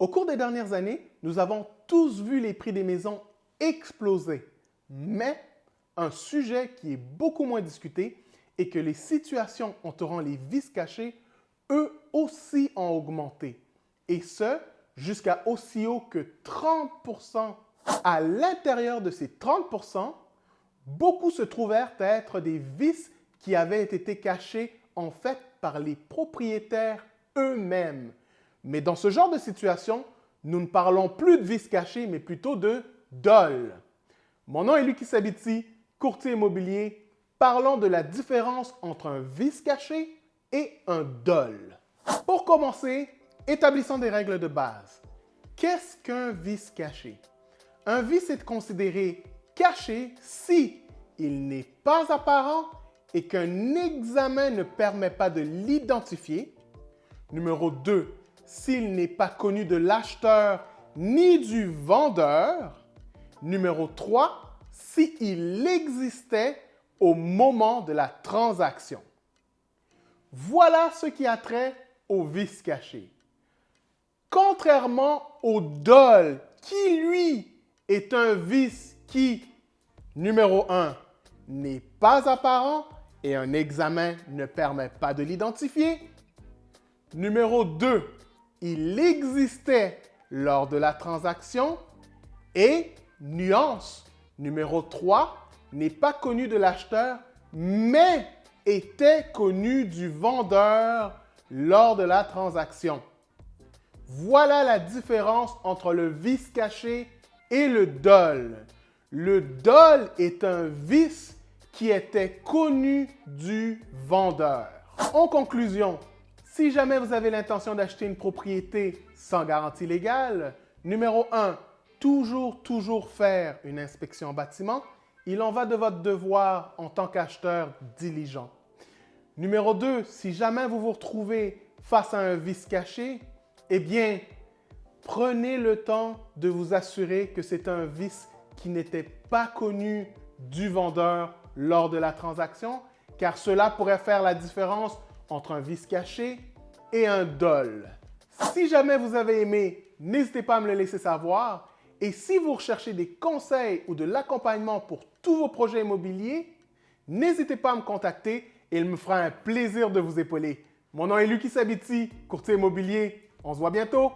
Au cours des dernières années, nous avons tous vu les prix des maisons exploser. Mais un sujet qui est beaucoup moins discuté est que les situations entourant les vices cachés, eux aussi, ont augmenté. Et ce, jusqu'à aussi haut que 30%. À l'intérieur de ces 30%, beaucoup se trouvèrent être des vices qui avaient été cachés en fait par les propriétaires eux-mêmes. Mais dans ce genre de situation, nous ne parlons plus de vices cachés, mais plutôt de dol. Mon nom est Lucky Sabiti, courtier immobilier. Parlons de la différence entre un vice caché et un dol. Pour commencer, établissons des règles de base. Qu'est-ce qu'un vice caché? Un vice est considéré caché si il n'est pas apparent et qu'un examen ne permet pas de l'identifier. Numéro 2, s'il n'est pas connu de l'acheteur ni du vendeur. Numéro 3, s'il existait au moment de la transaction. Voilà ce qui a trait au vice caché. Contrairement au dol, qui lui est un vice qui, numéro 1, n'est pas apparent et un examen ne permet pas de l'identifier. Numéro 2, il existait lors de la transaction. Et, nuance, numéro 3, n'est pas connu de l'acheteur, mais était connu du vendeur lors de la transaction. Voilà la différence entre le vice caché et le dol. Le dol est un vice qui était connu du vendeur. En conclusion, si jamais vous avez l'intention d'acheter une propriété sans garantie légale, numéro 1, toujours faire une inspection bâtiment. Il en va de votre devoir en tant qu'acheteur diligent. Numéro 2, si jamais vous vous retrouvez face à un vice caché, eh bien, prenez le temps de vous assurer que c'est un vice qui n'était pas connu du vendeur lors de la transaction, car cela pourrait faire la différence entre un vice caché et un dol. Si jamais vous avez aimé, n'hésitez pas à me le laisser savoir. Et si vous recherchez des conseils ou de l'accompagnement pour tous vos projets immobiliers, n'hésitez pas à me contacter et il me fera un plaisir de vous épauler. Mon nom est Lucky Sabiti, courtier immobilier. On se voit bientôt!